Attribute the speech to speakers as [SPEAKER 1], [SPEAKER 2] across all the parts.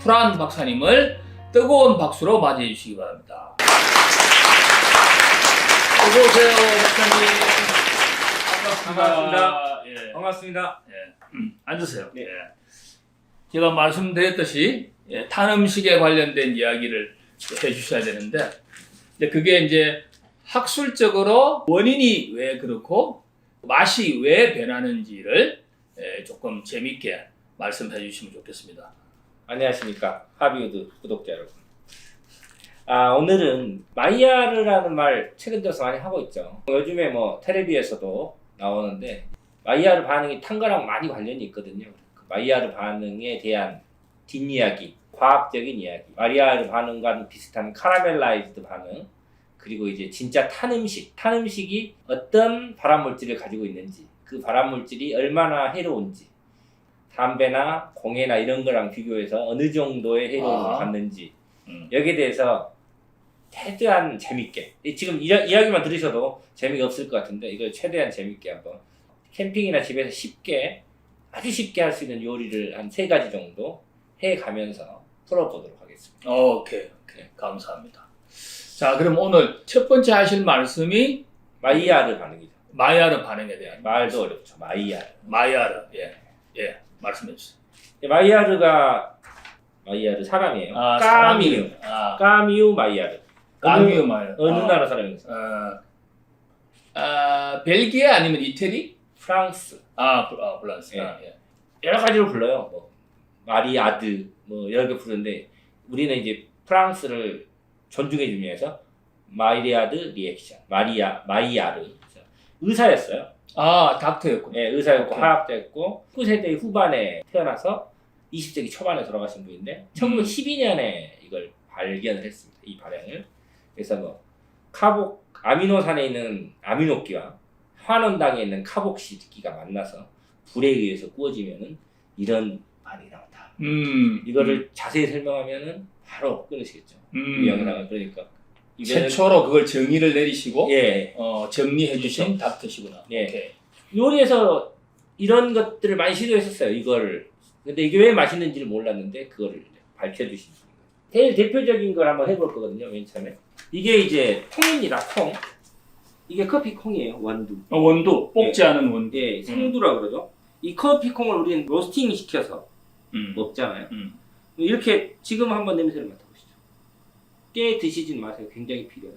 [SPEAKER 1] 프란 박사님을 뜨거운 박수로 맞이해 주시기 바랍니다. 어서오세요, 박사님.
[SPEAKER 2] 반갑습니다.
[SPEAKER 1] 예.
[SPEAKER 2] 반갑습니다.
[SPEAKER 1] 예. 앉으세요.
[SPEAKER 2] 네.
[SPEAKER 1] 예. 제가 말씀드렸듯이 탄 음식에 관련된 이야기를 해주셔야 되는데, 그게 이제 학술적으로 원인이 왜 그렇고 맛이 왜 변하는지를 조금 재밌게 말씀해 주시면 좋겠습니다.
[SPEAKER 2] 안녕하십니까. 하비우드 구독자 여러분. 오늘은 마이야르라는 말 최근 들어서 많이 하고 있죠. 요즘에 뭐 텔레비에서도 나오는데 마이야르 반응이 탄 거랑 많이 관련이 있거든요. 그 마이야르 반응에 대한 뒷이야기, 과학적인 이야기, 마이야르 반응과 비슷한 카라멜라이즈드 반응, 그리고 이제 진짜 탄 음식이 어떤 발암물질을 가지고 있는지, 그 발암물질이 얼마나 해로운지, 담배나 공해나 이런 거랑 비교해서 어느 정도의 해로움을 갖는지, 여기에 대해서 최대한 재밌게, 지금 이야기만 들으셔도 재미가 없을 것 같은데 이걸 최대한 재밌게 한번 캠핑이나 집에서 아주 쉽게 할 수 있는 요리를 한 3가지 정도 해가면서 풀어보도록 하겠습니다.
[SPEAKER 1] 오케이. 감사합니다. 자, 그럼 오늘 첫 번째 하실 말씀이
[SPEAKER 2] 마이야르 반응이죠.
[SPEAKER 1] 마이야르 반응에 대한
[SPEAKER 2] 말도 어렵죠. 마이야르.
[SPEAKER 1] 예, 말씀해 주세요.
[SPEAKER 2] 마이야르 사람이에요.
[SPEAKER 1] 사람이요.
[SPEAKER 2] 까미유 마이야르.
[SPEAKER 1] 까미유 마이야르.
[SPEAKER 2] 어느 나라 사람인가요?
[SPEAKER 1] 벨기에 아니면 이태리?
[SPEAKER 2] 프랑스.
[SPEAKER 1] 프랑스.
[SPEAKER 2] 예.
[SPEAKER 1] 예.
[SPEAKER 2] 여러 가지로 불러요. 뭐 마리아드 뭐 여러 개 부르는데 우리는 이제 프랑스를 존중해 주기 위해서 마이리아드 리액션, 마이야르. 의사였어요.
[SPEAKER 1] 닥터였군요.
[SPEAKER 2] 네, 의사였고
[SPEAKER 1] 오케이.
[SPEAKER 2] 화학자였고 19세기 후반에 태어나서 20세기 초반에 돌아가신 분인데 1912년에 이걸 발견을 했습니다. 이 발행을. 그래서 뭐 아미노산에 있는 아미노기와 환원당에 있는 카복실기가 만나서 불에 의해서 구워지면은 이런 반응이 나온다. 이거를 자세히 설명하면은 바로 끊으시겠죠. 이 영상은. 그러니까
[SPEAKER 1] 최초로 그걸 정의를 내리시고
[SPEAKER 2] 예.
[SPEAKER 1] 정리해 주신
[SPEAKER 2] 그렇죠.
[SPEAKER 1] 닥터시구나.
[SPEAKER 2] 예.
[SPEAKER 1] 오케이.
[SPEAKER 2] 요리에서 이런 것들을 많이 시도했었어요. 이거를. 근데 이게 왜 맛있는지를 몰랐는데 그거를 밝혀주신 분이에요. 제일 대표적인 걸 한번 해볼 거거든요. 맨 처음에. 이게 이제 콩입니다. 콩. 이게 커피 콩이에요. 원두.
[SPEAKER 1] 원두, 뽑지 않은 원두.
[SPEAKER 2] 예, 생두라 그러죠. 이 커피 콩을 우리는 로스팅 시켜서 먹잖아요. 이렇게 지금 한번 냄새를 맡아보시죠. 깨 드시진 마세요. 굉장히 비려요.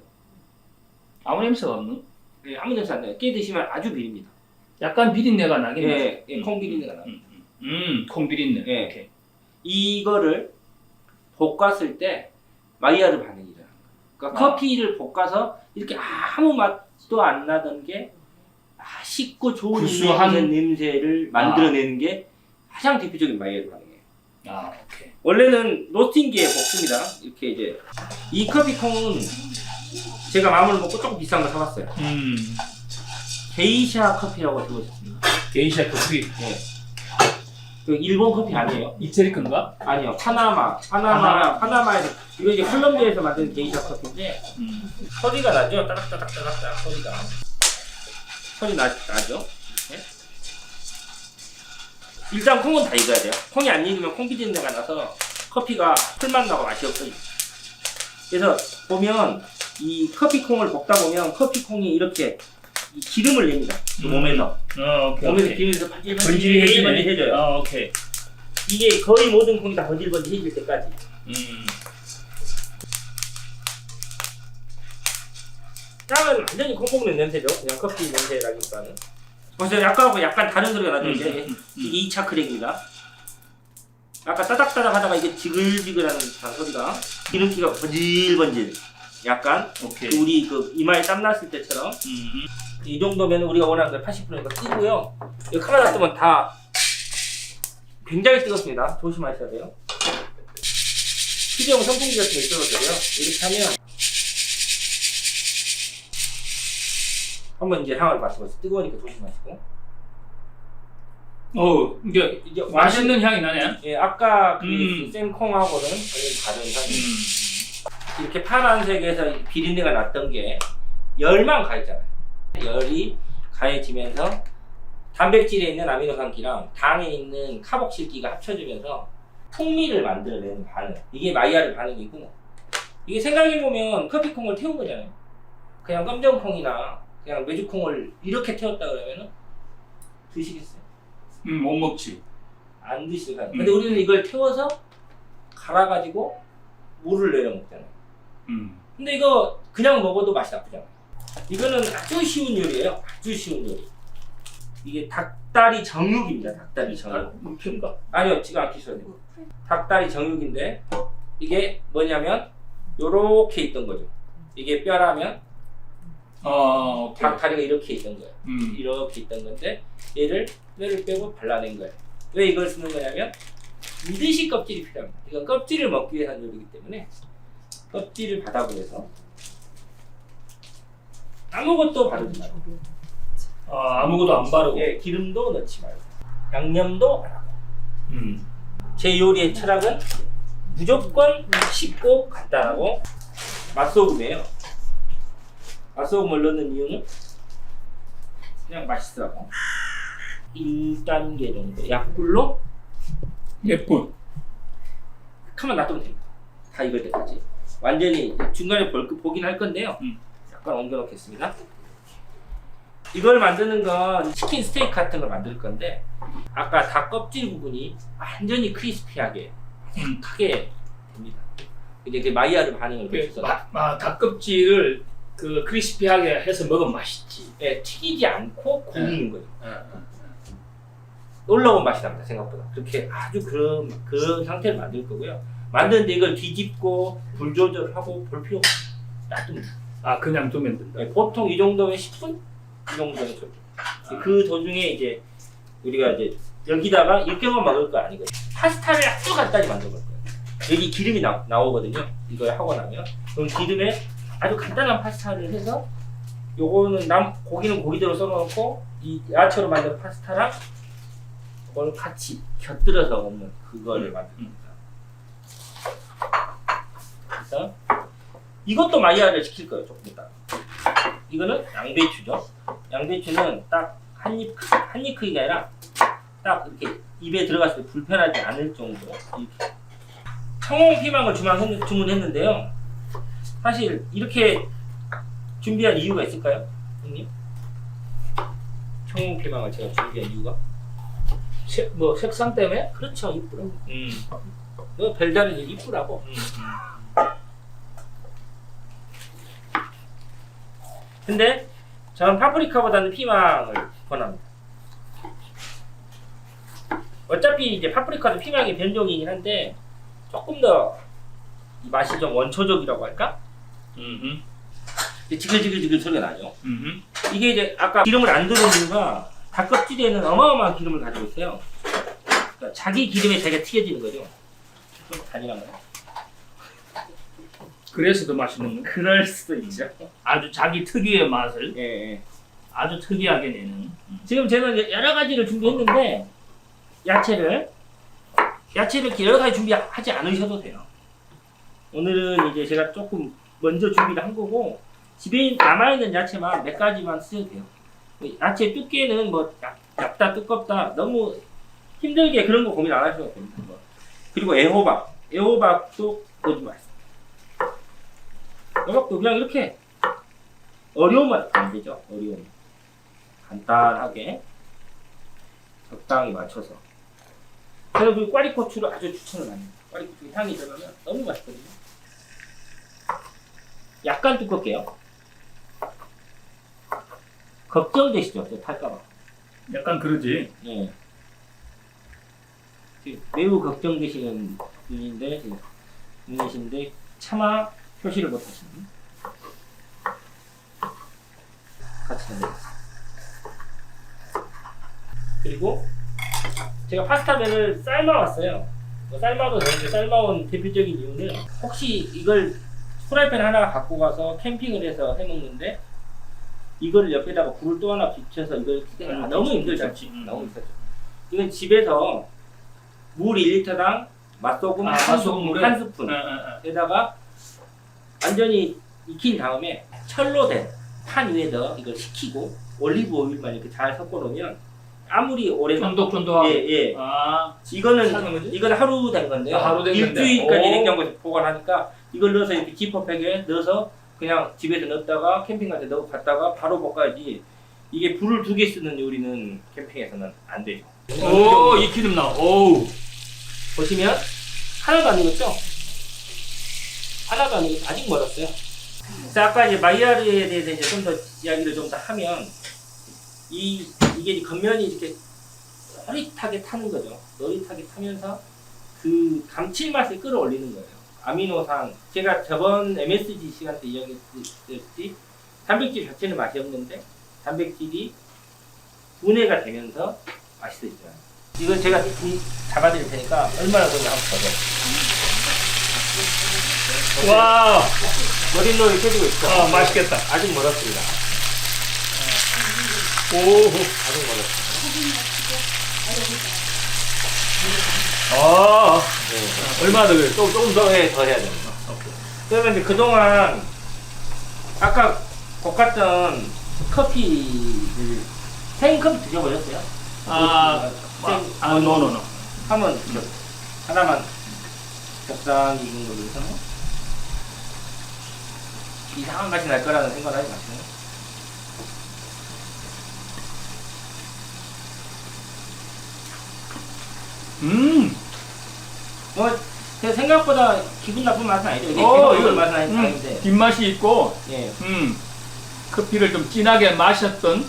[SPEAKER 1] 아무 냄새가 없는?
[SPEAKER 2] 예, 아무 냄새 안 나요. 깨 드시면 아주 비립니다.
[SPEAKER 1] 약간 비린내가 나긴 나죠.
[SPEAKER 2] 예, 콩 비린내가 나요.
[SPEAKER 1] 콩 비린내.
[SPEAKER 2] 예.
[SPEAKER 1] 오케이.
[SPEAKER 2] 이거를 볶았을 때 마이야르 반응이라는 거예요. 그러니까 커피를 볶아서 이렇게 아무 맛도 안 나던 게 맛있고 좋은
[SPEAKER 1] 구수한
[SPEAKER 2] 냄새를 만들어내는 게 가장 대표적인 마이야르 반응이에요.
[SPEAKER 1] 오케이.
[SPEAKER 2] 원래는 로스팅기에 볶습니다. 이렇게 이제 이 커피콩은 제가 마음을 먹고 조금 비싼 거 사봤어요. 게이샤 커피라고 적어있습니다.
[SPEAKER 1] 게이샤 커피.
[SPEAKER 2] 예. 그 일본 커피 아니에요?
[SPEAKER 1] 이태리 건가?
[SPEAKER 2] 아니요. 파나마에서 이거 이제 콜롬비아에서 만든 게이샤 커피인데 소리가 나죠? 따닥따닥따닥따닥 소리가 나죠? 네? 일단 콩은 다 익어야 돼요. 콩이 안 익으면 콩 비린내가 나서 커피가 풀맛 나고 맛이 없어요. 그래서 보면 이 커피콩을 볶다 보면 커피콩이 이렇게 이 기름을 냅니다. 그 몸에서.
[SPEAKER 1] 오케이.
[SPEAKER 2] 몸에서 기름에서 번질번질해져요.
[SPEAKER 1] 오케이.
[SPEAKER 2] 이게 거의 모든 콩이 다 번질번질해질 때까지. 짱은 완전히 콩 볶는 냄새죠. 그냥 커피 냄새라기보다는. 그래서 약간 다른 소리가 나죠. 이제 이게 2차 크랙입니다. 아까 따닥따닥 하다가 이게 지글지글하는 소리가 기름기가 번질번질. 약간
[SPEAKER 1] 오케이.
[SPEAKER 2] 우리 그 이마에 땀 났을 때처럼 이 정도면 우리가 원하는 걸 80%니까 뜨고요. 이 카메라 뜨면 다 굉장히 뜨겁습니다. 조심하셔야 돼요. 휴대용 선풍기 같은 거 있어도 되고요. 이렇게 하면 한번 이제 향을 맡아보세요. 뜨거우니까 조심하시고.
[SPEAKER 1] 이게 맛있는 향이 나네.
[SPEAKER 2] 예, 아까 그 생콩하고는 완전히 다른 향이. 이렇게 파란색에서 비린내가 났던 게 열만 가있잖아요. 열이 가해지면서 단백질에 있는 아미노산기랑 당에 있는 카복실기가 합쳐지면서 풍미를 만들어내는 반응. 이게 마이야르 반응이고, 이게 생각해보면 커피콩을 태운 거잖아요. 그냥 깜정콩이나 그냥 메주콩을 이렇게 태웠다 그러면은 드시겠어요?
[SPEAKER 1] 못 먹지.
[SPEAKER 2] 안 드실 거예요. 근데 우리는 이걸 태워서 갈아가지고 물을 내려 먹잖아요. 근데 이거 그냥 먹어도 맛이 나쁘잖아요. 이거는 아주 쉬운 요리예요. 아주 쉬운 요리. 이게 닭다리 정육입니다. 닭다리 정육.
[SPEAKER 1] 핀가?
[SPEAKER 2] 아니요, 지금 안 키셔도 돼요. 닭다리 정육인데 이게 뭐냐면 요렇게 있던 거죠. 이게 뼈라면
[SPEAKER 1] 오케이.
[SPEAKER 2] 닭다리가 이렇게 있던 거예요. 이렇게 있던 건데 얘를 뼈를 빼고 발라낸 거예요. 왜 이걸 쓰는 거냐면 반드시 껍질이 필요합니다. 이건 껍질을 먹기 위해서 하는 요리이기 때문에 껍질을 바닥으로 해서 아무것도 바르지 말고,
[SPEAKER 1] 아무것도 안 바르고.
[SPEAKER 2] 예, 기름도 넣지 말고 양념도 안 하고. 제 요리의 철학은 무조건 쉽고 간단하고 맛소금이에요. 맛소금을 넣는 이유는 그냥 맛있더라고. 1단계 정도 약불로
[SPEAKER 1] 몇 분?
[SPEAKER 2] 가만 놔두면 됩니다. 다 익을 때까지. 완전히 중간에 보긴 할 건데요. 잠깐 옮겨놓겠습니다. 이걸 만드는 건 치킨 스테이크 같은 걸 만들 건데, 아까 닭 껍질 부분이 완전히 크리스피하게 크게 됩니다. 이제 그 마이야르 반응을 거쳐서
[SPEAKER 1] 닭껍질을 그 크리스피하게 해서 먹으면 맛있지.
[SPEAKER 2] 예, 튀기지 않고 구우는 거예요. 놀라운 맛이 납니다. 생각보다. 그렇게 아주 그런 상태를 만들 거고요. 만드는데 이걸 뒤집고 불 조절하고 볼 필요 놔둡니다.
[SPEAKER 1] 그냥 두면 된다.
[SPEAKER 2] 예, 보통 이 정도면 10분? 이 정도면 좀. 그 도중에 이제 우리가 이제 여기다가 이렇게만 먹을 거 아니고 파스타를 아주 간단히 만들 거예요. 여기 기름이 나오거든요. 이걸 하고 나면 그럼 기름에 아주 간단한 파스타를 해서 요거는 고기는 고기대로 썰어놓고 이 야채로 만든 파스타랑 그걸 같이 곁들여서 먹는 그거를 만듭니다. 그래서 이것도 마이야르를 시킬 거예요. 조금 이따. 이거는 양배추죠. 양배추는 딱 한 입 크기가 아니라 딱 이렇게 입에 들어갔을 때 불편하지 않을 정도로 이렇게. 청홍 피망을 주문했는데요. 사실 이렇게 준비한 이유가 있을까요, 형님? 청홍 피망을 제가 준비한 이유가?
[SPEAKER 1] 색상 때문에?
[SPEAKER 2] 그렇죠, 이쁘라고. 너 별다른 일 이쁘라고. 근데 저는 파프리카보다는 피망을 권합니다. 어차피 이제 파프리카도 피망의 변종이긴 한데 조금 더 이 맛이 좀 원초적이라고 할까? 지글지글 소리가 나죠. 이게 이제 아까 기름을 안 두는 이유가 닭껍질에는 어마어마한 기름을 가지고 있어요. 그러니까 자기 기름에 자기가 튀겨지는 거죠. 좀 잔인한가요?
[SPEAKER 1] 그래서 더 맛있는 거.
[SPEAKER 2] 그럴 수도 있죠.
[SPEAKER 1] 아주 자기 특유의 맛을
[SPEAKER 2] 예.
[SPEAKER 1] 아주 특이하게 내는.
[SPEAKER 2] 지금 제가 여러 가지를 준비했는데 야채를 이렇게 여러 가지 준비하지 않으셔도 돼요. 오늘은 이제 제가 조금 먼저 준비를 한 거고 집에 남아있는 야채만 몇 가지만 쓰셔도 돼요. 야채 두께는 뭐 얇다 두껍다 너무 힘들게 그런 거 고민 안 하셔도 됩니다. 그리고 애호박도 넣지 마세요. 애호박도 그냥 이렇게 어려운 맛 안 되죠. 어려운 간단하게 적당히 맞춰서. 저는 그 꽈리고추를 아주 추천을 합니다. 꽈리고추 향이 들어가면 너무 맛있거든요. 약간 두껍게요. 걱정되시죠? 저 탈까봐.
[SPEAKER 1] 약간 그러지.
[SPEAKER 2] 예. 매우 걱정되시는 분이신데 차마 표시를 못하시는 같이 넣어드리겠습니다. 그리고 제가 파스타면을 삶아왔어요. 삶아도 되는데 삶아온 대표적인 이유는 혹시 이걸 프라이팬 하나 갖고 가서 캠핑을 해서 해먹는데 이걸 옆에다가 불을 또 하나 붙여서 이걸 너무 힘들죠. 너무 힘들죠. 이건 집에서 물 1리터당 맛소금 한 스푼에다가 완전히 익힌 다음에 철로 된 판 위에다 이걸 식히고 올리브 오일만 이렇게 잘 섞어 놓으면 아무리 오래
[SPEAKER 1] 쫀득쫀득하고.
[SPEAKER 2] 예.
[SPEAKER 1] 아,
[SPEAKER 2] 이거는
[SPEAKER 1] 사는 거지?
[SPEAKER 2] 이건 하루 된 건데요.
[SPEAKER 1] 아, 하루 된 건데.
[SPEAKER 2] 일주일까지
[SPEAKER 1] 오.
[SPEAKER 2] 냉장고에서 보관하니까 이걸 넣어서 이렇게 지퍼백에 넣어서 그냥 집에서 넣었다가 캠핑 갈 때 넣고 갔다가 바로 볶아야지. 이게 불을 2개 쓰는 요리는 캠핑에서는 안 되죠.
[SPEAKER 1] 오, 이 기름 나. 오.
[SPEAKER 2] 보시면 하나도 안 익었죠? 하나도 안 익었죠? 아직 멀었어요. 자, 아까 이제 마이야르에 대해서 이제 좀 더 이야기를 좀 더 하면 이게 이제 겉면이 이렇게 노릿하게 타는 거죠. 노릿하게 타면서 그 감칠맛을 끌어올리는 거예요. 아미노산, 제가 저번 MSG 시간 때 이야기했듯이 단백질 자체는 맛이 없는데 단백질이 분해가 되면서 맛있어지잖아요. 이건 제가 잡아드릴 테니까 얼마나 걸리나 한번 보세요.
[SPEAKER 1] 와.
[SPEAKER 2] 노릇노릇해지고 있죠?
[SPEAKER 1] 아, 맛있겠다.
[SPEAKER 2] 아직 멀었습니다.
[SPEAKER 1] 오.
[SPEAKER 2] 아직 멀었습니다.
[SPEAKER 1] 아.
[SPEAKER 2] 네.
[SPEAKER 1] 얼마나 더 그래?
[SPEAKER 2] 조금 더 해야 됩니다. 그러면 이제 그동안 아까 볶았던 커피를 생커피 드셔보셨어요?
[SPEAKER 1] 노노노.
[SPEAKER 2] 한번 하나만 적당히 익은 걸로 해서 이상한 맛이 날 거라는 생각을 하지 마세요. 뭐 생각보다 기분 나쁜 맛은 아니죠. 이게
[SPEAKER 1] 이거
[SPEAKER 2] 맛은 아닌데.
[SPEAKER 1] 뒷맛이 있고,
[SPEAKER 2] 예.
[SPEAKER 1] 커피를 좀 진하게 마셨던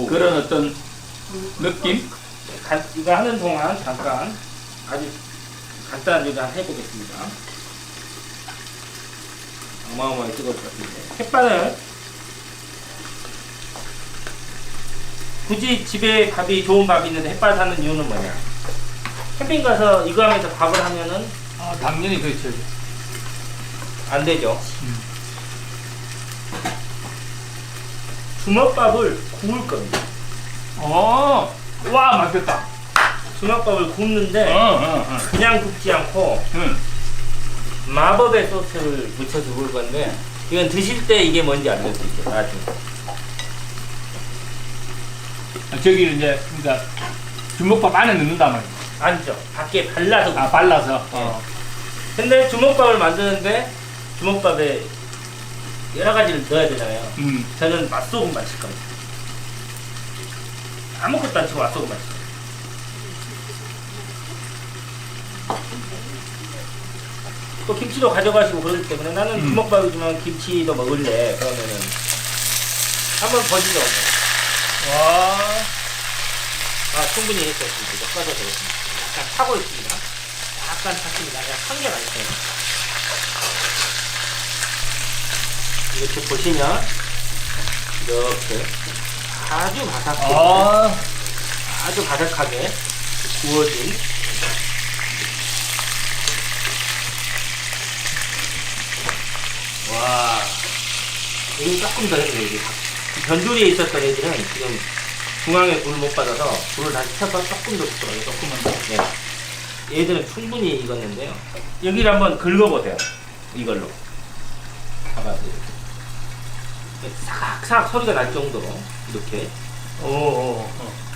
[SPEAKER 1] 그런 어떤 느낌?
[SPEAKER 2] 이거 하는 동안 잠깐 아주 간단한 요리 한번 해보겠습니다. 어마어마하게 뜨거울 것 같은데. 햇반을 굳이 집에 밥이 좋은 밥이 있는데 햇반 사는 이유는 뭐냐? 캠핑 가서 이거 하면서 밥을 하면은
[SPEAKER 1] 아, 당연히 그렇죠.
[SPEAKER 2] 안 되죠. 주먹밥을 구울 겁니다.
[SPEAKER 1] 와, 맛있겠다.
[SPEAKER 2] 주먹밥을 굽는데 그냥 굽지 않고 마법의 소스를 묻혀서 구울 건데 이건 드실 때 이게 뭔지 알 수 있죠. 나중에.
[SPEAKER 1] 저기 이제 그러니까 주먹밥 안에 넣는단 말이야.
[SPEAKER 2] 아니죠. 밖에 발라서.
[SPEAKER 1] 아, 발라서.
[SPEAKER 2] 근데 주먹밥을 만드는데 주먹밥에 여러 가지를 넣어야 되잖아요. 저는 맛소금만 칠 겁니다. 아무것도 안 치고 맛소금만 칠 겁니다. 또 김치도 가져가시고 그러기 때문에 나는 주먹밥이지만 김치도 먹을래. 그러면은 한번 버지죠.
[SPEAKER 1] 와.
[SPEAKER 2] 아, 충분히 했어요. 이제 꺼서 되겠습니다. 약간 타고 있습니다. 약간 탔습니다. 약간 한게 맛있어요. 이렇게 보시면 이렇게 아주 바삭하게 아주 바삭하게 구워진 와, 이건 조금 더 해도 되지. 변조리에 있었던 애들은 지금 중앙에 불을 못 받아서 불을 다시 켜서 조금 더 굽더라고요. 조금만 더. 네. 얘들은 충분히 익었는데요. 여기를 한번 긁어보세요. 이걸로. 봐봐세요. 삭삭 소리가 날 정도로 이렇게.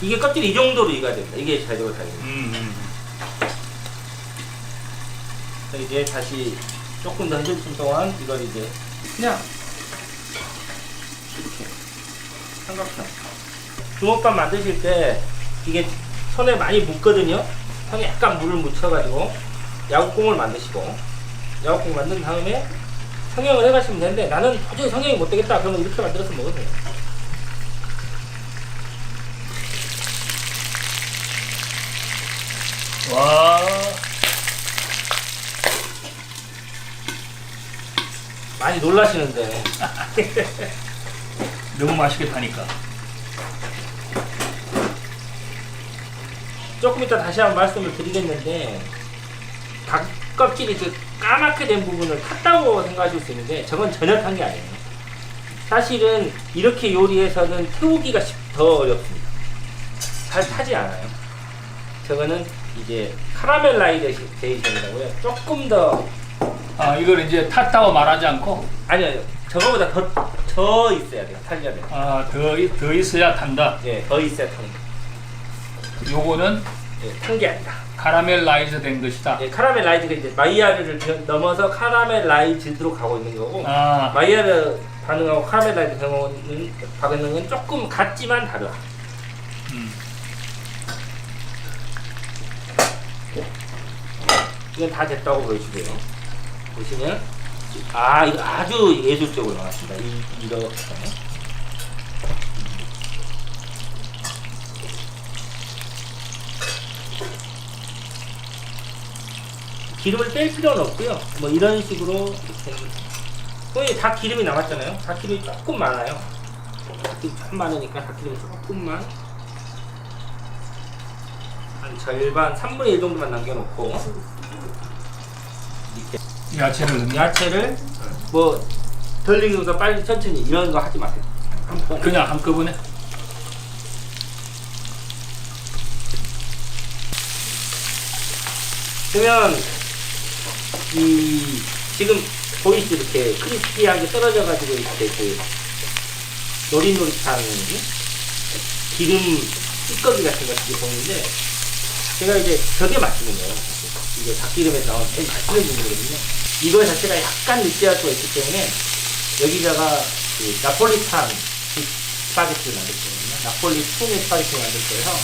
[SPEAKER 2] 이게 껍질이 이 정도로 익어야 됩니다. 이게 잘 익어야 됩니다. 이제 다시 조금 더 해줄 동안 이걸 이제 그냥 이렇게 삼각형. 주먹밥 만드실 때 이게 손에 많이 묻거든요. 손에 약간 물을 묻혀가지고 야구공을 만드시고 야구공 만든 다음에 성형을 해가시면 되는데 나는 도저히 성형이 못 되겠다 그러면 이렇게 만들어서 먹으면 돼요.
[SPEAKER 1] 와.
[SPEAKER 2] 많이 놀라시는데
[SPEAKER 1] 너무 맛있겠다니까.
[SPEAKER 2] 조금 이따 다시 한번 말씀을 드리겠는데 닭 껍질이 그 까맣게 된 부분을 탔다고 생각하실 수 있는데 저건 전혀 탄 게 아니에요. 사실은 이렇게 요리해서는 태우기가 더 어렵습니다. 잘 타지 않아요. 저거는 이제 카라멜라이제이션이라고요. 조금 더
[SPEAKER 1] 이걸 이제 탔다고 말하지 않고
[SPEAKER 2] 아니요 저거보다 더 있어야 돼요. 타려면.
[SPEAKER 1] 더 있어야 탄다.
[SPEAKER 2] 예, 더 있어야 타는 거.
[SPEAKER 1] 요거는
[SPEAKER 2] 예, 탄 게 아니다.
[SPEAKER 1] 카라멜라이즈 된 것이다.
[SPEAKER 2] 예, 카라멜라이즈가 이제 마이야르를 넘어서 카라멜라이즈로 가고 있는 거고, 마이야르 반응하고 카라멜라이즈 반응은 조금 같지만 달라. 이건 다 됐다고 보여주세요. 보시면 이거 아주 예술적으로 나왔습니다. 이렇게. 기름을 뺄 필요는 없고요. 뭐 이런 식으로 이렇게 다 기름이 남았잖아요. 다 기름이 조금 많아요. 좀 많으니까 다 기름이 조금만 한 절반 3분의 1 정도만 남겨놓고 이렇게 야채를 뭐 덜 익어서 빨리 천천히 이런 거 하지 마세요.
[SPEAKER 1] 그냥 한꺼번에.
[SPEAKER 2] 그러면 이 지금 보이시죠? 이렇게 크리스피하게 떨어져가지고 이렇게 그 노릿노릿한 기름 찌꺼기 같은 것들이 보이는데 제가 이제 저게 맛있는 거예요. 이게 닭기름에서 나온 제일 맛있는 부분이거든요. 이거 자체가 약간 느끼할 수가 있기 때문에 여기다가 그 나폴리탄 스파게티를 만들 거거든요. 나폴리 풍의 스파게티를 만들 거예요.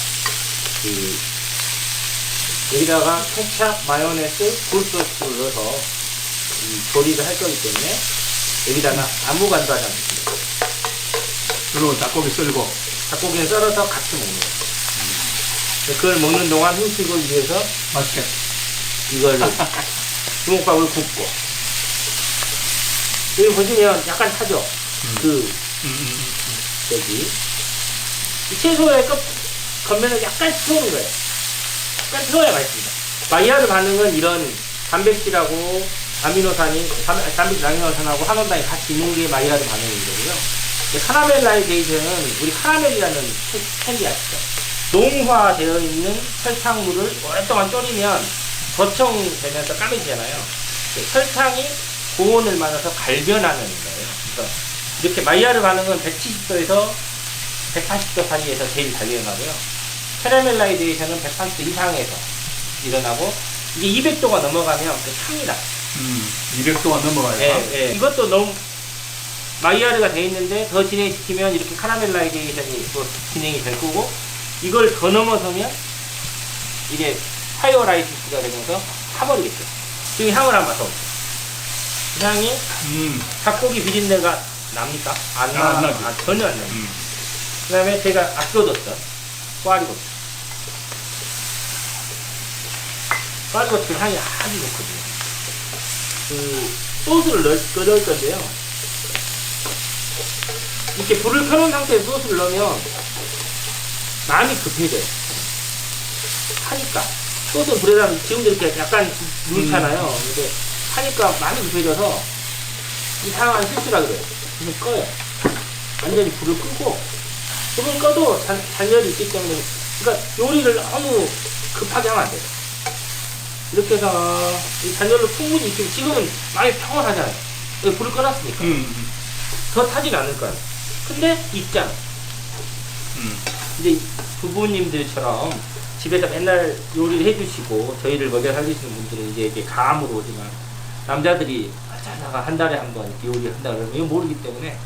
[SPEAKER 2] 그 여기다가 케찹, 마요네즈, 굴소스를 넣어서 이 조리를 할 거기 때문에 여기다가 아무 간도 하지 않습니다.
[SPEAKER 1] 그리고 닭고기 썰고
[SPEAKER 2] 닭고기는 썰어서 같이 먹는 거예요. 그걸 먹는 동안 음식을 위해서
[SPEAKER 1] 맛있게
[SPEAKER 2] 이걸 주먹밥을 굽고 여기 보시면 약간 타죠. 여기 이 채소의 겉면을 약간 태우는 거예요. 약간 태워야 맛있습니다. 마이야르 반응은 이런 단백질하고 단백질 아미노산하고 한원당이 같이 있는 게 마이야르 반응인 거고요. 카라멜라이제이션은 우리 카라멜이라는 캔디 아시죠? 농화되어 있는 설탕물을 오랫동안 졸이면 거청되면서 까매지잖아요. 설탕이 고온을 맞아서 갈변하는 거예요. 그래서 이렇게 마이야르 반응은 170도에서 180도 사이에서 제일 잘 일어나고요. 카라멜라이제이션은 180도 이상에서 일어나고 이게 200도가 넘어가면 탑니다.
[SPEAKER 1] 200도가 넘어가요.
[SPEAKER 2] 예. 이것도 너무 마이야르가 돼 있는데 더 진행시키면 이렇게 카라멜라이제이션이 또 진행이 될 거고 이걸 더 넘어서면 이게 파이어라이시스가 되면서 타버리겠죠. 지금 향을 한번 맡아보세요. 향이 닭고기 비린내가 납니까? 안 나죠. 전혀 안 납니다. 그 다음에 제가 아껴뒀던 꽈리고추. 꽈리고추 향이 아주 좋거든요. 그 소스를 넣을 건데요. 이렇게 불을 켜놓은 상태에서 소스를 넣으면 마음이 급해져요. 하니까 소스는 불에다 지금도 이렇게 약간 누렇잖아요. 근데 하니까 마음이 급해져서 이상한 실수라 그래요. 불을 꺼요. 완전히 불을 끄고 불을 꺼도 잔열이 있기 때문에 그러니까 요리를 너무 급하게 하면 안 돼요. 이렇게 해서 이 잔열로 충분히 익히고 지금은 많이 평온하잖아요. 불을 꺼놨으니까 더 타진 않을 거예요. 근데 익잖아. 이제 부부님들처럼 집에서 맨날 요리를 해주시고 저희를 먹여 살리시는 분들은 이제 감으로 오지만 남자들이 자다가 한 달에 한 번 이렇게 요리한다 그러면 이거 모르기 때문에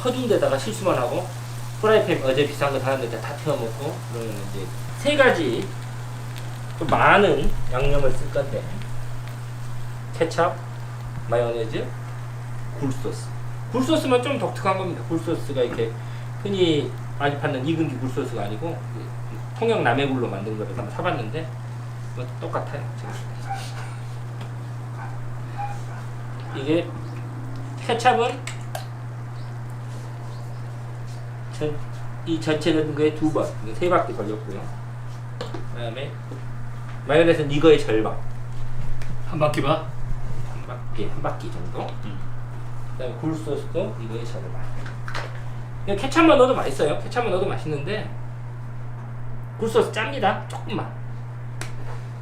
[SPEAKER 2] 허준 데다가 실수만 하고 프라이팬 어제 비싼 거 사는데 다 태워 먹고 그러면 이제 세 가지 좀 많은 양념을 쓸 건데 케찹, 마요네즈, 굴소스. 굴소스만 좀 독특한 겁니다. 굴소스가 이렇게 흔히 많이 파는 이근기 굴소스가 아니고 통영 남해굴로 만든 거를 한번 사봤는데 뭐 똑같아요. 이게 케찹은 이 전체 넣은 거에 2번, 3바퀴 걸렸고요. 그 다음에 마요네즈는 이거의 절반.
[SPEAKER 1] 한 바퀴 봐?
[SPEAKER 2] 한 바퀴 정도. 그 다음에 굴소스도 이거의 절반. 그냥 케찹만 넣어도 맛있어요. 케찹만 넣어도 맛있는데 굴소스 짭니다. 조금만.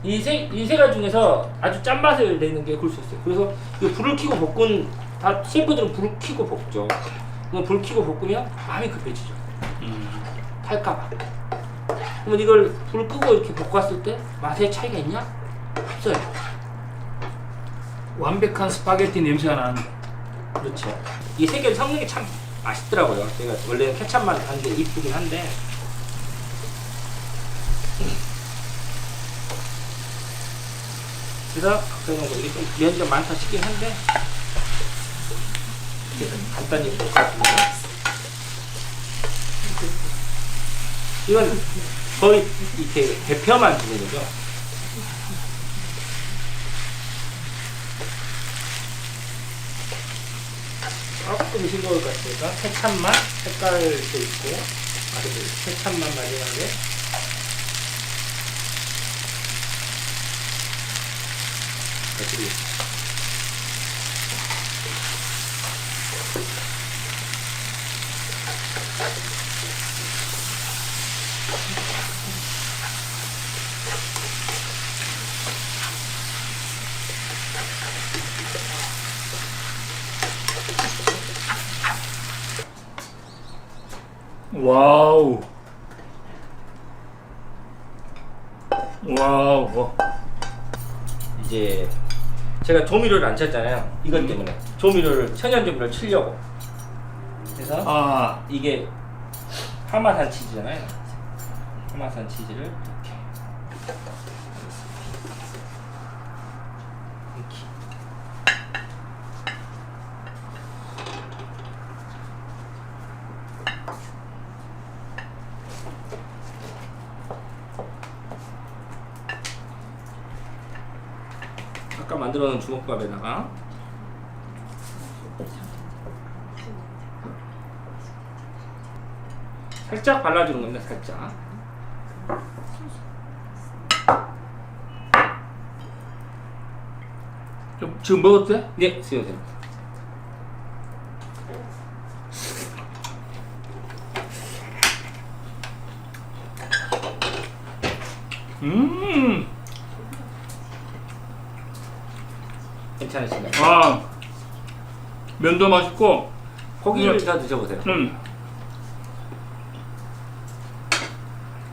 [SPEAKER 2] 이 세 가지 중에서 아주 짠맛을 내는 게 굴소스예요. 그래서 이 불을 켜고 볶은 다 셰프들은 불을 켜고 볶죠. 그럼 불 켜고 볶으면 마음이 급해지죠. 탈까봐. 그러면 이걸 불 끄고 이렇게 볶았을 때 맛의 차이가 있냐? 없어요.
[SPEAKER 1] 완벽한 스파게티 냄새가 나는데.
[SPEAKER 2] 그렇죠. 이 세 개를 섞는 게 참 맛있더라고요. 제가 원래는 케찹만 한 게 이쁘긴 한데. 그래서 이게 좀 면이 좀 많다 싶긴 한데 간단히 볶아줍니다. 이건 거의 이렇게 대표만 주는 거죠. 조금 싱거울 것 같으니까 케찹만 색깔도 있고 케찹만 마지막에 그리고
[SPEAKER 1] 와우. 와우.
[SPEAKER 2] 이제 제가 조미료를 안 쳤잖아요. 이것 때문에 조미료를 천연 조미료를 치려고. 그래서 이게 파마산 치즈잖아요. 파마산 치즈를 이렇게. 아까 만들어 놓은 주먹밥에다가 살짝 발라주는 겁니다. 살짝.
[SPEAKER 1] 좀 지금 먹어도 돼?
[SPEAKER 2] 네, 쓰여도 됩니다. 괜찮으신가요?
[SPEAKER 1] 면도 맛있고
[SPEAKER 2] 고기를 더 드셔보세요.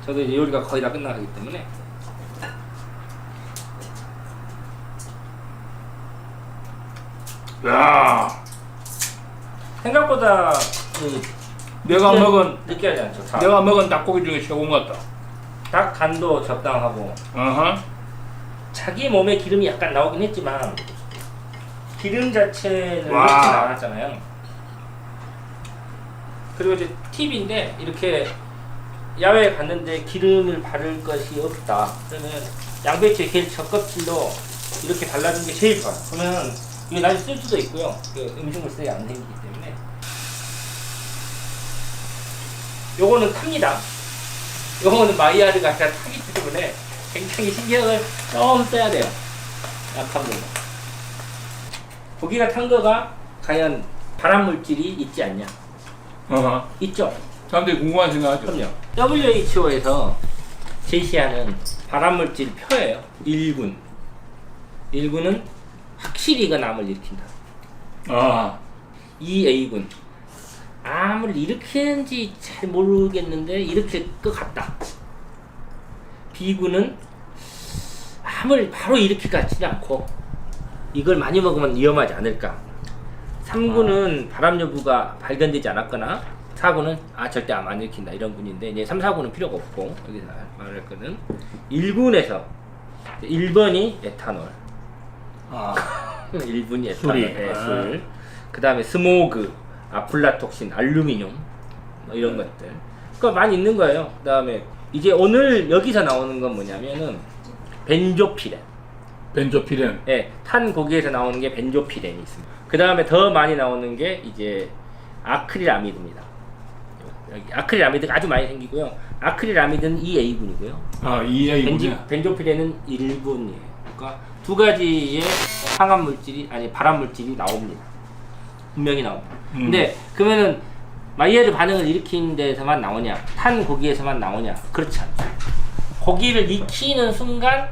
[SPEAKER 2] 저도 이제 요리가 거의 다 끝나가기 때문에.
[SPEAKER 1] 야,
[SPEAKER 2] 생각보다 느끼하지 않죠. 다.
[SPEAKER 1] 내가 먹은 닭고기 중에 최고인 것 같다.
[SPEAKER 2] 닭 간도 적당하고 자기 몸에 기름이 약간 나오긴 했지만 기름 자체는 그렇진 않았잖아요. 그리고 이제 팁인데 이렇게 야외에 갔는데 기름을 바를 것이 없다. 그러면 양배추의 겔 젖껍질로 이렇게 발라주는 게 제일 좋아요. 그러면 이게 나중에 쓸 수도 있고요. 음식물 쓰레기 안 생기기 때문에. 요거는 탑니다. 요거는 마이야르가 아니라 타기 때문에 굉장히 신경을 좀 써야 돼요. 약한 거는. 고기가 탄 거가 과연 발암 물질이 있지 않냐? 있죠.
[SPEAKER 1] 사람들이 궁금한 생각하죠.
[SPEAKER 2] 그럼요. WHO에서 제시하는 발암물질 표예요. 1군. 1군은 확실히 이건 암을 일으킨다. 2A군. 암을 일으키는지 잘 모르겠는데 일으킬 것 같다. B군은 암을 바로 일으킬 것 같지는 않고 이걸 많이 먹으면 위험하지 않을까. 3군은 발암 여부가 발견되지 않았거나 4군은 절대 암 안 일으킨다 이런 분인데 이제 3, 4군은 필요가 없고 여기서 말할 거는 1군에서 1번이 에탄올 1분이 에탄올 술 그 다음에 스모그, 아플라톡신, 알루미늄 뭐 이런 것들 그거 많이 있는 거예요. 그 다음에 이제 오늘 여기서 나오는 건 뭐냐면은 벤조피렌 예, 탄 고기에서 나오는 게 벤조피렌이 있습니다. 그 다음에 더 많이 나오는 게 이제 아크릴아미드입니다. 여기 아크릴아미드가 아주 많이 생기고요. 아크릴아미드는 2A군이고요.
[SPEAKER 1] 2A군이요?
[SPEAKER 2] 벤조피렌은 1군이에요. 그러니까 두 가지의 항암 물질이 발암 물질이 나옵니다. 분명히 나옵니다. 근데 그러면은 마이야르 반응을 일으키는 데서만 나오냐? 탄 고기에서만 나오냐? 그렇지 않죠. 고기를 익히는 순간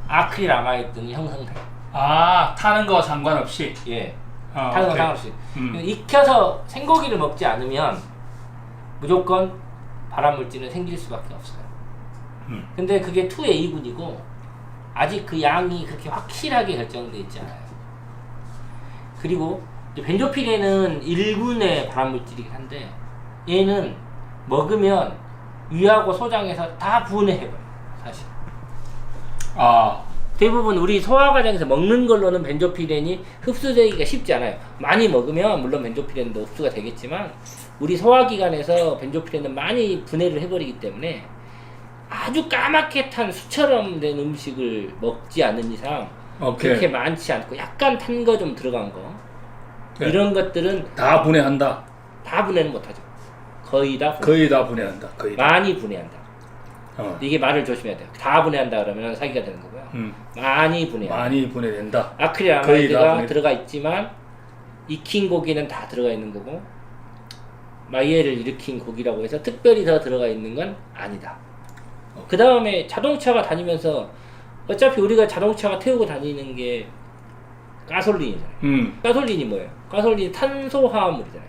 [SPEAKER 2] 아크릴 아마이드 등이 형성돼요.
[SPEAKER 1] 아, 타는 거 상관없이.
[SPEAKER 2] 예.
[SPEAKER 1] 아,
[SPEAKER 2] 타는 거
[SPEAKER 1] 오케이.
[SPEAKER 2] 상관없이.
[SPEAKER 1] 음.
[SPEAKER 2] 익혀서 생고기를 먹지 않으면 무조건 발암물질은 생길 수밖에 없어요. 근데 그게 2A군이고 아직 그 양이 그렇게 확실하게 결정돼 있지 않아요. 그리고 벤조필에는 1군의 발암물질이긴 한데 얘는 먹으면 위하고 소장에서 다 분해해버려요. 사실.
[SPEAKER 1] 아,
[SPEAKER 2] 대부분 우리 소화 과정에서 먹는 걸로는 벤조피렌이 흡수되기가 쉽지 않아요. 많이 먹으면 물론 벤조피렌도 흡수가 되겠지만 우리 소화기관에서 벤조피렌은 많이 분해를 해버리기 때문에 아주 까맣게 탄 수처럼 된 음식을 먹지 않는 이상
[SPEAKER 1] 오케이.
[SPEAKER 2] 그렇게 많지 않고 약간 탄 거 좀 들어간 거
[SPEAKER 1] 네.
[SPEAKER 2] 이런 것들은
[SPEAKER 1] 다 분해한다.
[SPEAKER 2] 다 분해는 못하죠. 거의 다
[SPEAKER 1] 거의 다 분해한다. 거의 다.
[SPEAKER 2] 많이 분해한다.
[SPEAKER 1] 어.
[SPEAKER 2] 이게 말을 조심해야 돼요. 다 분해한다 그러면 사기가 되는 거고요. 많이 분해한다.
[SPEAKER 1] 많이 분해된다.
[SPEAKER 2] 아크릴
[SPEAKER 1] 거의 다
[SPEAKER 2] 아마이드가
[SPEAKER 1] 분해.
[SPEAKER 2] 들어가 있지만 익힌 고기는 다 들어가 있는 거고 마이애를 일으킨 고기라고 해서 특별히 더 들어가 있는 건 아니다. 그 다음에 자동차가 다니면서 어차피 우리가 자동차가 태우고 다니는 게 가솔린이잖아요. 가솔린이 뭐예요? 가솔린이 탄소화합물이잖아요.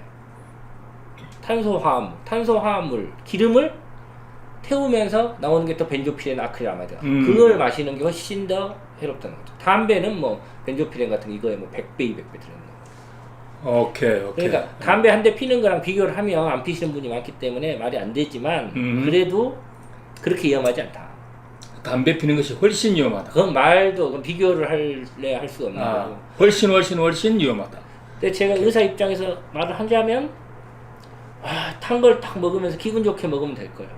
[SPEAKER 2] 탄소화합물, 기름을 태우면서 나오는 게 또 벤조피렌, 아크릴 아마이드가. 그걸 마시는 게 훨씬 더 해롭다는 거죠. 담배는 뭐 벤조피렌 같은 거 이거에 뭐 100배, 200배 들어있는 거예요.
[SPEAKER 1] 오케이, 오케이.
[SPEAKER 2] 그러니까 담배 한 대 피는 거랑 비교를 하면 안 피시는 분이 많기 때문에 말이 안 되지만 그래도 그렇게 위험하지 않다.
[SPEAKER 1] 담배 피는 것이 훨씬 위험하다.
[SPEAKER 2] 그건 말도 그건 비교를 할래 할 수가 없는
[SPEAKER 1] 아,
[SPEAKER 2] 거고.
[SPEAKER 1] 훨씬 위험하다.
[SPEAKER 2] 근데 제가 의사 입장에서 말을 하자면 탄 걸 딱 먹으면서 기분 좋게 먹으면 될 거예요.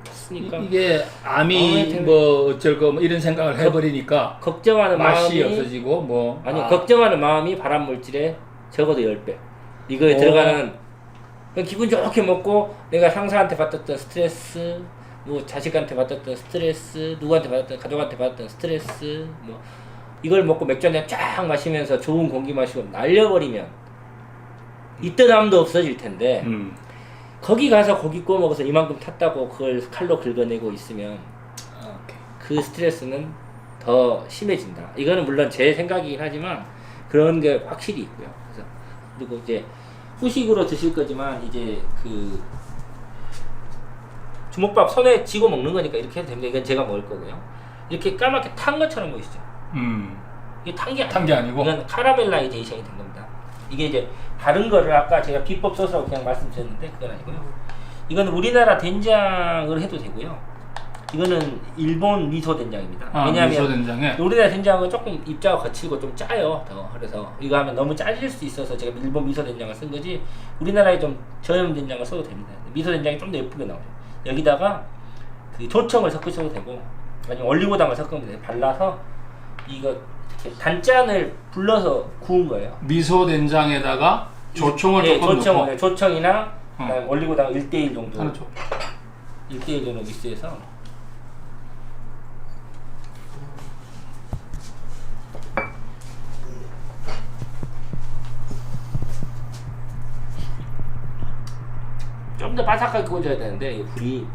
[SPEAKER 2] 탔으니까
[SPEAKER 1] 이게 암이 뭐 어쩔 거 뭐 이런 생각을 해버리니까
[SPEAKER 2] 걱정하는
[SPEAKER 1] 맛이
[SPEAKER 2] 마음이
[SPEAKER 1] 없어지고 뭐
[SPEAKER 2] 아니 걱정하는 마음이 발암 물질에 적어도 10배. 이거에 들어가는 기분 좋게 먹고 내가 상사한테 받았던 스트레스, 뭐 자식한테 받았던 스트레스, 누구한테 받았던 가족한테 받았던 스트레스, 뭐 이걸 먹고 맥주 한잔 쫙 마시면서 좋은 공기 마시고 날려버리면 있던 암도 없어질 텐데 거기 가서 고기 구워 먹어서 이만큼 탔다고 그걸 칼로 긁어내고 있으면
[SPEAKER 1] 오케이.
[SPEAKER 2] 그 스트레스는 더 심해진다. 이거는 물론 제 생각이긴 하지만 그런 게 확실히 있고요. 그래서 그리고 이제 후식으로 드실 거지만 이제 그 주먹밥 손에 쥐고 먹는 거니까 이렇게 해도 됩니다. 이건 제가 먹을 거고요. 이렇게 까맣게 탄 것처럼 보이시죠? 이게 탄 게
[SPEAKER 1] 아니고
[SPEAKER 2] 이건 카라멜라이제이션이 된 겁니다. 이게 이제 다른 거를 아까 제가 비법 소스라고 그냥 말씀드렸는데 그건 아니고요. 이거는 우리나라 된장을 해도 되고요. 이거는 일본 미소 된장입니다. 왜냐하면
[SPEAKER 1] 미소 된장에
[SPEAKER 2] 우리나라 된장은 조금 입자가 거칠고 좀 짜요. 더 그래서 이거 하면 너무 짜질 수 있어서 제가 일본 미소 된장을 쓴 거지. 우리나라에 좀 저염 된장을 써도 됩니다. 미소 된장이 좀 더 예쁘게 나오죠. 여기다가 그 조청을 섞으셔도 되고 아니면 올리고당을 섞으면 돼요. 발라서 이거 이렇게 단짠을 불러서 구운 거예요.
[SPEAKER 1] 미소 된장에다가 조청을 조금 넣고
[SPEAKER 2] 조청이나 올리고당 1대1 정도
[SPEAKER 1] 하나 줘.
[SPEAKER 2] 1대1 정도 믹스해서 좀 더 바삭하게 구워줘야 되는데 이 불이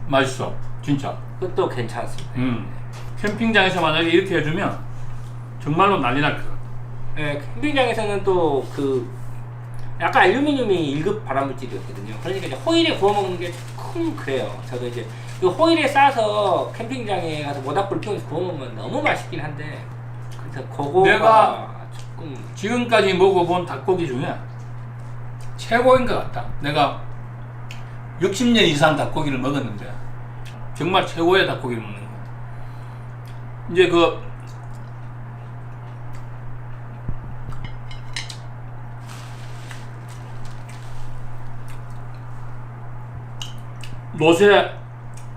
[SPEAKER 1] 맛있어 진짜.
[SPEAKER 2] 그것도 괜찮습니다.
[SPEAKER 1] 캠핑장에서 만약에 이렇게 해주면 정말로 난리 날 것 같아.
[SPEAKER 2] 네, 캠핑장에서는 또 그 약간 알루미늄이 1급 발암물질이었거든요. 그러니까 이제 호일에 구워 먹는 게 조금 그래요. 저도 이제 그 호일에 싸서 캠핑장에 가서 모닥불 피우면서 구워 먹으면 너무 맛있긴 한데 그래서 그거가
[SPEAKER 1] 내가
[SPEAKER 2] 조금
[SPEAKER 1] 지금까지 먹어본 닭고기 중에 최고인 것 같다. 내가 60년 이상 닭고기를 먹었는데 정말 최고의 닭고기를 먹는 거야. 이제 그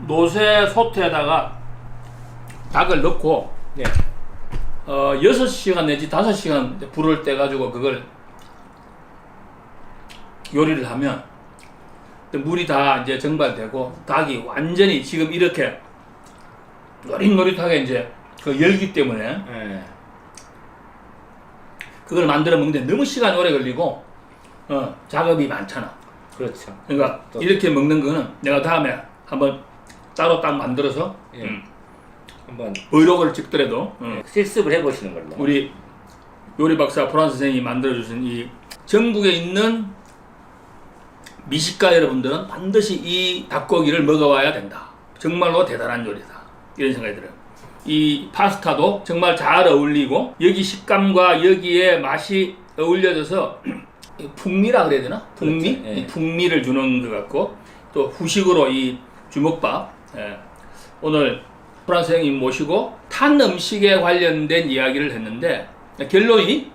[SPEAKER 1] 노새 소트에다가 닭을 넣고
[SPEAKER 2] 네.
[SPEAKER 1] 6시간 내지 5시간 불을 떼가지고 그걸 요리를 하면 물이 다 이제 증발되고 닭이 완전히 지금 이렇게 노릇노릇하게 이제 그 열기 때문에
[SPEAKER 2] 네.
[SPEAKER 1] 그걸 만들어 먹는데 너무 시간이 오래 걸리고 작업이 많잖아.
[SPEAKER 2] 그렇죠.
[SPEAKER 1] 그러니까 이렇게 먹는 거는 내가 다음에 한번 따로 딱 만들어서
[SPEAKER 2] 예. 한번
[SPEAKER 1] 브이로그를 찍더라도
[SPEAKER 2] 실습을 해보시는 걸로.
[SPEAKER 1] 우리 요리 박사 프란스 선생님이 만들어주신 이 전국에 있는 미식가 여러분들은 반드시 이 닭고기를 먹어봐야 된다. 정말로 대단한 요리다. 이런 생각이 들어요. 이 파스타도 정말 잘 어울리고 여기 식감과 여기에 맛이 어울려져서 풍미라 그래야 되나? 풍미?
[SPEAKER 2] 그렇죠. 예.
[SPEAKER 1] 이 풍미를 주는 것 같고 또 후식으로 이 주먹밥 오늘 프란스 선생님 모시고 탄 음식에 관련된 이야기를 했는데 결론이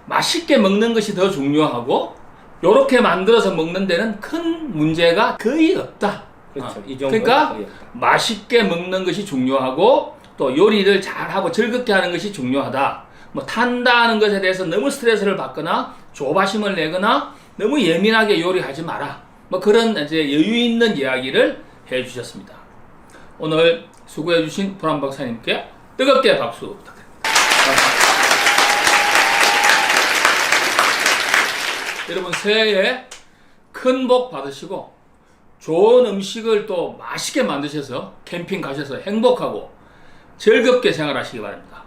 [SPEAKER 1] 맛있게 먹는 것이 더 중요하고 요렇게 만들어서 먹는 데는 큰 문제가 거의 없다.
[SPEAKER 2] 그렇죠. 이 정도는
[SPEAKER 1] 그러니까
[SPEAKER 2] 거의 없다.
[SPEAKER 1] 맛있게 먹는 것이 중요하고 또 요리를 잘하고 즐겁게 하는 것이 중요하다. 뭐 탄다는 것에 대해서 너무 스트레스를 받거나 조바심을 내거나 너무 예민하게 요리하지 마라. 뭐 그런 이제 여유 있는 이야기를 해 주셨습니다. 오늘 수고해 주신 브람 박사님께 뜨겁게 박수 부탁드립니다. 여러분 새해에 큰 복 받으시고 좋은 음식을 또 맛있게 만드셔서 캠핑 가셔서 행복하고 즐겁게 생활하시기 바랍니다.